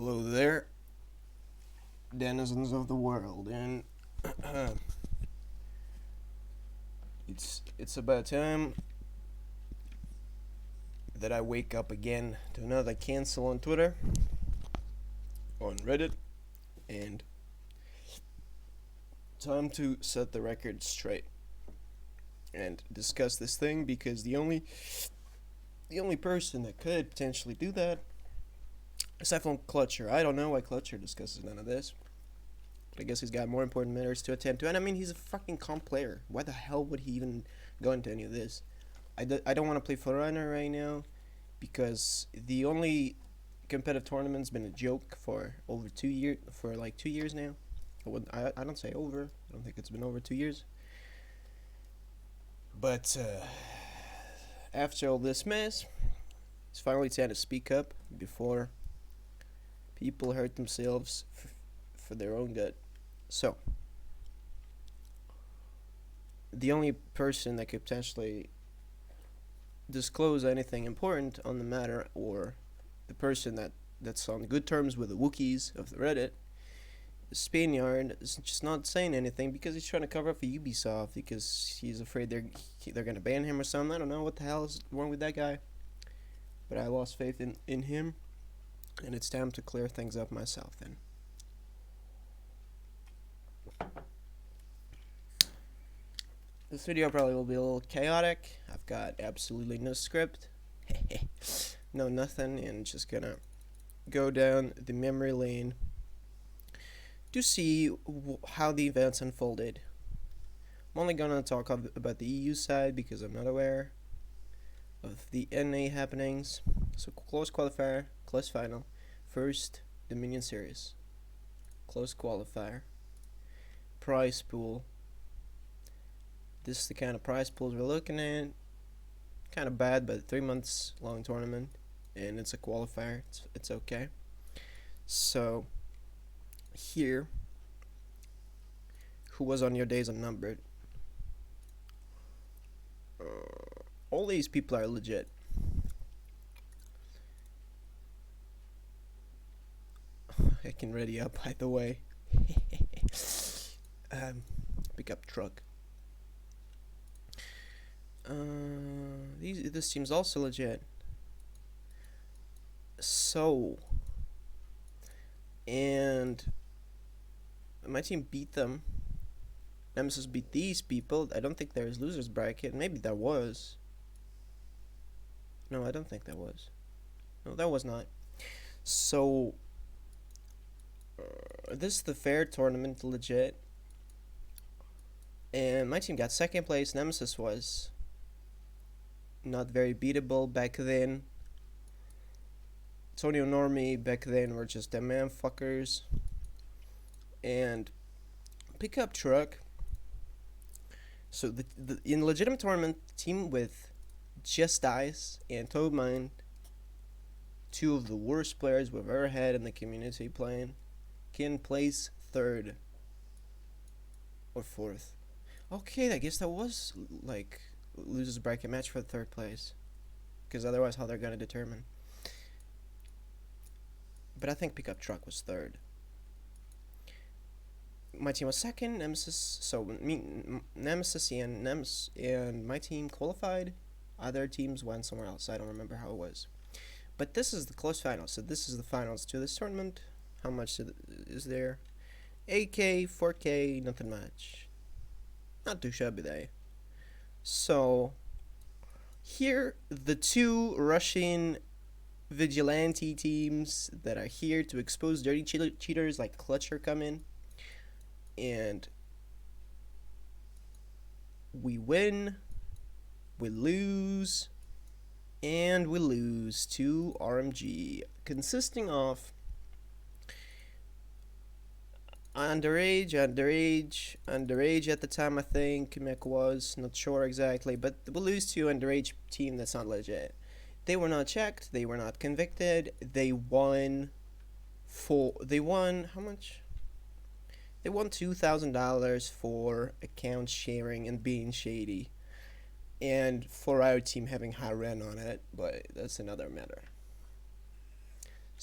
Hello there, denizens of the world, and it's about time that I wake up again to another cancel on Twitter, on Reddit, and time to set the record straight and discuss this thing because the only person that could potentially do that, aside from Clutcher, I don't know why Clutcher discusses none of this. I guess he's got more important matters to attend to. And I mean, he's a fucking comp player. Why the hell would he even go into any of this? I don't want to play Forerunner right now because the only competitive tournament's been a joke for over 2 years, for like 2 years now. I don't say over. I don't think it's been over 2 years. But after all this mess, it's finally time to speak up before people hurt themselves for their own good. So, the only person that could potentially disclose anything important on the matter, or the person that's on good terms with the Wookiees of the Reddit, Spaniard, is just not saying anything because he's trying to cover up for Ubisoft because he's afraid they're gonna ban him or something. I don't know what the hell is wrong with that guy, but I lost faith in him, and it's time to clear things up myself then. This video probably will be a little chaotic. I've got absolutely no script, no nothing, and just gonna go down the memory lane to see how the events unfolded. I'm only gonna talk about the EU side because I'm not aware of the NA happenings. So close qualifier, close final, first Dominion Series, close qualifier, prize pool. This is the kind of prize pools we're looking at. Kind of bad, but 3 months long tournament, and it's a qualifier. It's okay. So here, who was on your days unnumbered? All these people are legit. I can ready up, by the way. Pick up truck. This seems also legit. So, and my team beat them. Nemesis beat these people. I don't think there's losers bracket. Maybe there was. No, I don't think there was. No, that was not. So, this is the fair tournament, legit. And my team got second place. Nemesis was not very beatable back then. Tony and Normie back then were just them man fuckers. And pickup truck. So the in legitimate tournament, team with Just Ice and Toadmind, two of the worst players we've ever had in the community playing, can place third or fourth. Okay, I guess that was like losers bracket match for the third place, because otherwise how they're gonna determine. But I think pickup truck was third. My team was second. Nemesis. So Nemesis and my team qualified. Other teams went somewhere else. I don't remember how it was. But this is the close final. So this is the finals to this tournament. How much is there? 8K, 4K, nothing much. Not too shabby there. So here, the two Russian vigilante teams that are here to expose dirty cheaters like Clutcher come in, and we win, we lose, and we lose to RMG, consisting of underage at the time. I think Mick was not sure exactly, but we'll lose to underage team that's not legit. They were not checked, they were not convicted, they won how much? They won $2,000 for account sharing and being shady, and for our team having high rent on it, but that's another matter.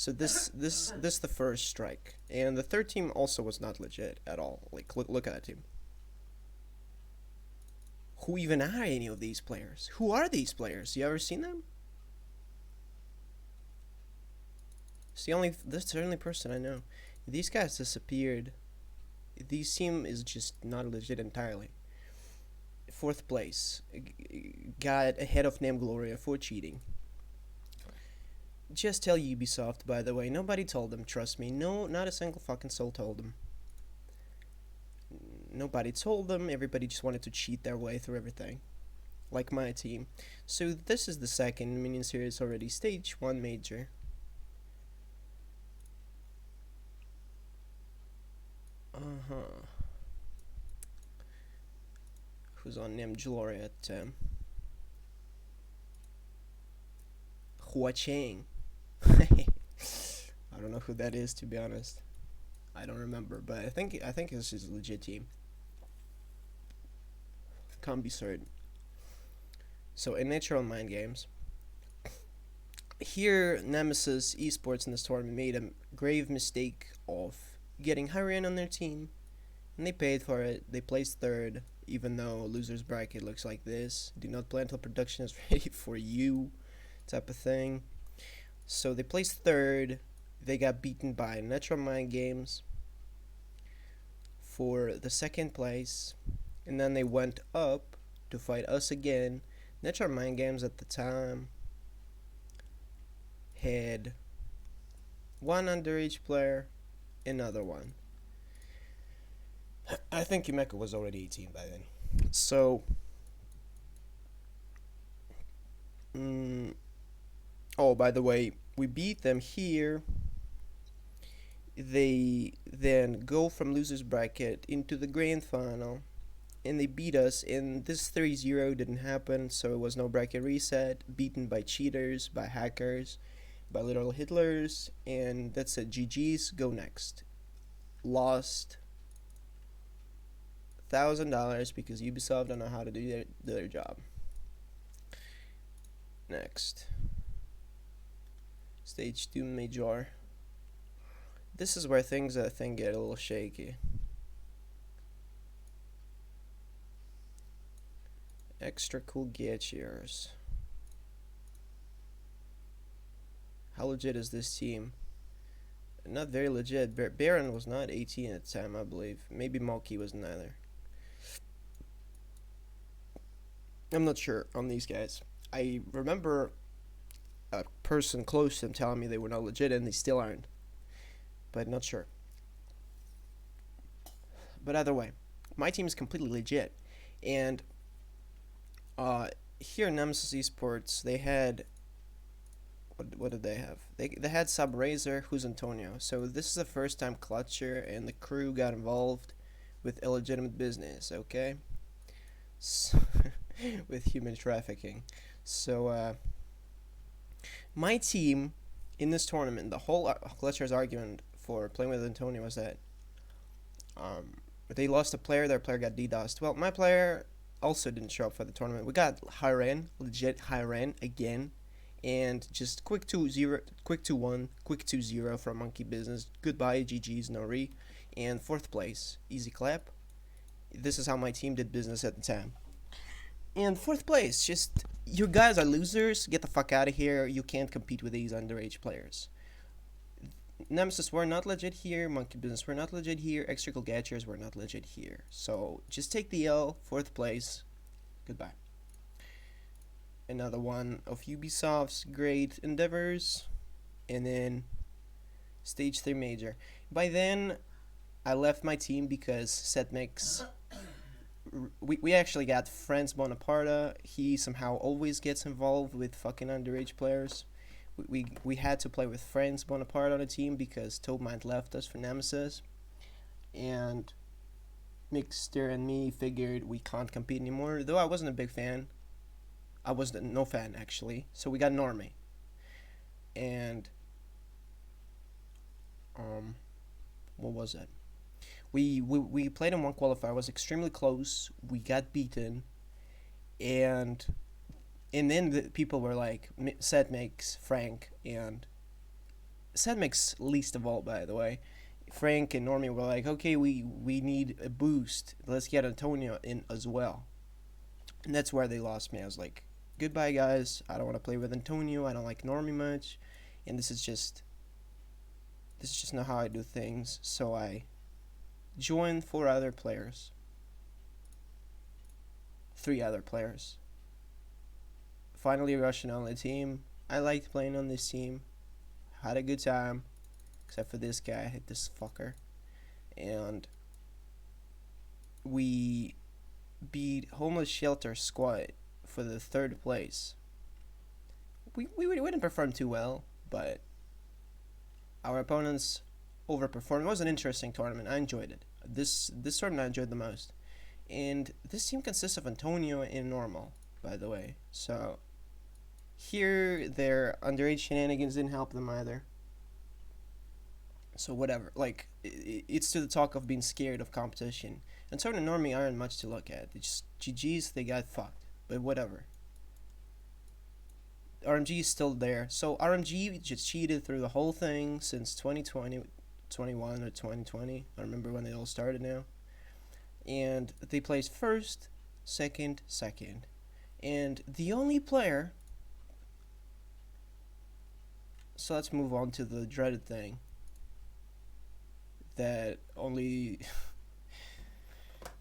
So this the first strike, and the third team also was not legit at all. Like look at that team. Who even are any of these players? Who are these players? You ever seen them? It's the only That's the only person I know. These guys disappeared. This team is just not legit entirely. Fourth place, got ahead of Name Gloria for cheating. Just tell Ubisoft, by the way. Nobody told them, trust me. No, not a single fucking soul told them. Nobody told them. Everybody just wanted to cheat their way through everything. Like my team. So this is the second minion series already. Stage 1 major. Uh-huh. Who's on Name Gloria at Hua Chang. I don't know who that is, to be honest. I don't remember, but I think this is a legit team. Can't be certain. So in Natural Mind Games, here Nemesis Esports in this tournament made a grave mistake of getting Hyrian on their team, and they paid for it. They placed third, even though loser's bracket looks like this. Do not play until production is ready for you, type of thing. So they placed third. They got beaten by Natural Mind Games for the second place, and then they went up to fight us again. Natural Mind Games at the time had one underage player, another one. I think Himeka was already 18 by then. So, oh, by the way, we beat them here. They then go from losers bracket into the grand final, and they beat us. And this 3-0 didn't happen, so it was no bracket reset. Beaten by cheaters, by hackers, by literal Hitlers, and that's it. GG's. Go next. Lost $1,000 because Ubisoft don't know how to do their job. Next. Stage 2 major. This is where things I think get a little shaky. Extra cool gears. How legit is this team? Not very legit. Baron was not 18 at the time, I believe. Maybe Moki was neither. I'm not sure on these guys. I remember a person close to them telling me they were not legit, and they still aren't. But not sure. But either way, my team is completely legit. And here in Nemesis Esports, they had... What did they have? They had Subrazor, who's Antonio. So this is the first time Clutcher and the crew got involved with illegitimate business, okay? So with human trafficking. So, my team in this tournament, the whole Clutcher's argument for playing with Antonio was that they lost a player, their player got DDoSed. Well, my player also didn't show up for the tournament. We got Hyren, legit Hyren again, and just quick 2-0, quick 2-1, quick 2-0 from Monkey Business. Goodbye, GG's, no re. And fourth place, easy clap. This is how my team did business at the time. And fourth place, just, you guys are losers, get the fuck out of here, you can't compete with these underage players. Nemesis were not legit here, Monkey Business were not legit here, Extrical Gadgers were not legit here. So, just take the L, fourth place, goodbye. Another one of Ubisoft's great endeavors, and then stage 3 major. By then, I left my team because Setmix... We actually got Franz Bonaparte. He somehow always gets involved with fucking underage players. We had to play with Franz Bonaparte on a team because Topmind left us for Nemesis. And Mixter and me figured we can't compete anymore. Though I wasn't a big fan. I was no fan, actually. So we got Normie. And... what was it? We played in one qualifier. It was extremely close. We got beaten, and then the people were like, Set makes Frank, and Sedmix least of all, by the way. Frank and Normie were like, okay, we need a boost. Let's get Antonio in as well. And that's where they lost me. I was like, goodbye, guys. I don't want to play with Antonio. I don't like Normie much. And this is just not how I do things. So I joined 3 other players. Finally, Russian only team. I liked playing on this team. Had a good time. Except for this guy. I hit this fucker. And we beat Homeless Shelter Squad for the 3rd place. We didn't perform too well, but our opponents overperformed. It was an interesting tournament. I enjoyed it. This tournament I enjoyed the most. And this team consists of Antonio and Normal, by the way. So here, their underage shenanigans didn't help them either. So whatever. Like, it's to the talk of being scared of competition. Antonio and Normie aren't much to look at. It's just GG's, they got fucked. But whatever. RMG is still there. So RMG just cheated through the whole thing since 2020, 21 or 2020. I remember when they all started now. And they placed first, second. And the only player... So let's move on to the dreaded thing. That only...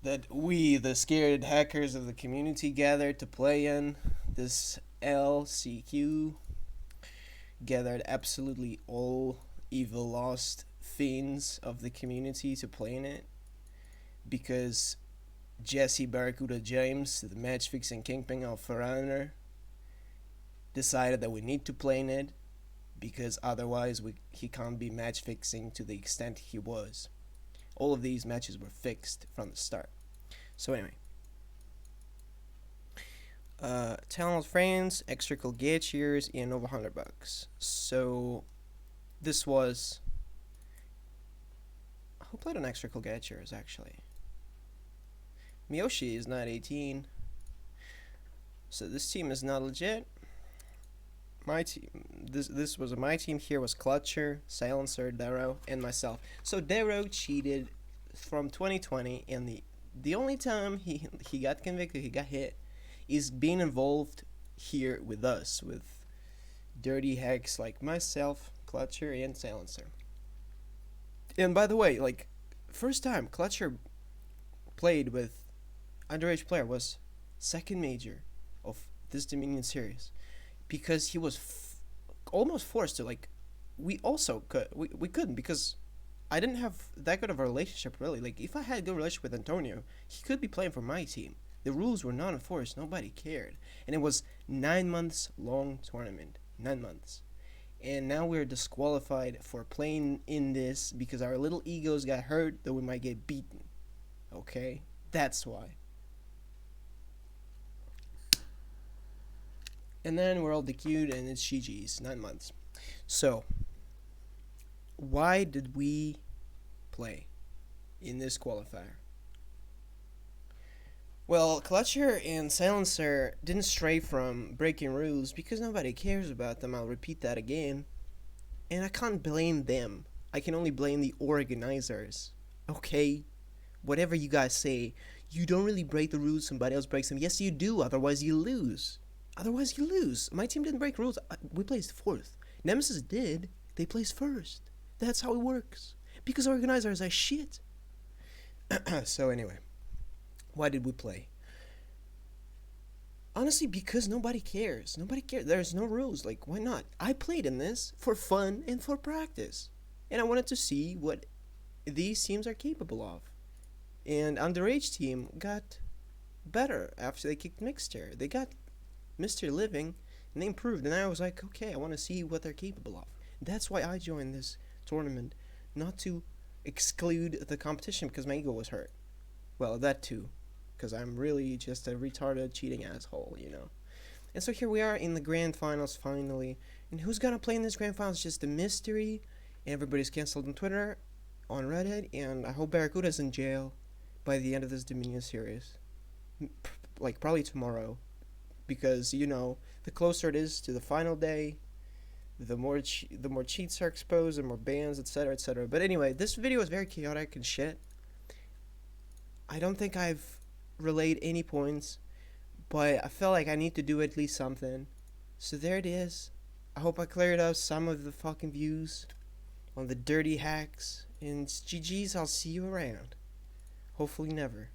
that we, the scared hackers of the community, gathered to play in. This LCQ gathered absolutely all evil lost fiends of the community to play in it, because Jesse Barracuda James, the match fixing kingpin of For Honor, decided that we need to play in it because otherwise he can't be match fixing to the extent he was. All of these matches were fixed from the start. So anyway, Talent Friends, extra cool get years, and over $100. So this was... Who played on extra cool get years actually? Miyoshi is not 18. So this team is not legit. My team, this was my team here was Clutcher, Silencer, Darrow, and myself. So Darrow cheated from 2020, and the only time he got convicted, he got hit, is being involved here with us, with dirty hacks like myself, Clutcher, and Silencer. And by the way, like, first time Clutcher played with underage player was second major of this Dominion series, because he was almost forced to, like, we also could, we couldn't, because I didn't have that good of a relationship, really. Like, if I had a good relationship with Antonio, he could be playing for my team. The rules were not enforced. Nobody cared. And it was 9 months long tournament. 9 months. And now we're disqualified for playing in this because our little egos got hurt that we might get beaten. Okay? That's why. And then we're all DQ'd and it's GG's. 9 months. So, why did we play in this qualifier? Well, Clutcher and Silencer didn't stray from breaking rules because nobody cares about them. I'll repeat that again. And I can't blame them. I can only blame the organizers. Okay? Whatever you guys say, you don't really break the rules, somebody else breaks them. Yes, you do, otherwise you lose. My team didn't break rules. We placed fourth. Nemesis did. They placed first. That's how it works. Because organizers are shit. So anyway. Why did we play? Honestly, because nobody cares. There's no rules. Like, why not? I played in this for fun and for practice. And I wanted to see what these teams are capable of. And underage team got better after they kicked Mixter. They got Mr. Living, and they improved. And I was like, okay, I want to see what they're capable of. That's why I joined this tournament. Not to exclude the competition because my ego was hurt. Well, that too. Because I'm really just a retarded, cheating asshole, you know. And so here we are in the grand finals, finally. And who's gonna play in this grand finals? Just a mystery. Everybody's canceled on Twitter, on Reddit, and I hope Barracuda's in jail by the end of this Dominion series. Like, probably tomorrow. Because, you know, the closer it is to the final day, the more cheats are exposed, the more bans, etc., etc. But anyway, this video is very chaotic and shit. I don't think I've relayed any points, but I felt like I need to do at least something. So there it is. I hope I cleared up some of the fucking views on the dirty hacks. And GG's, I'll see you around. Hopefully never.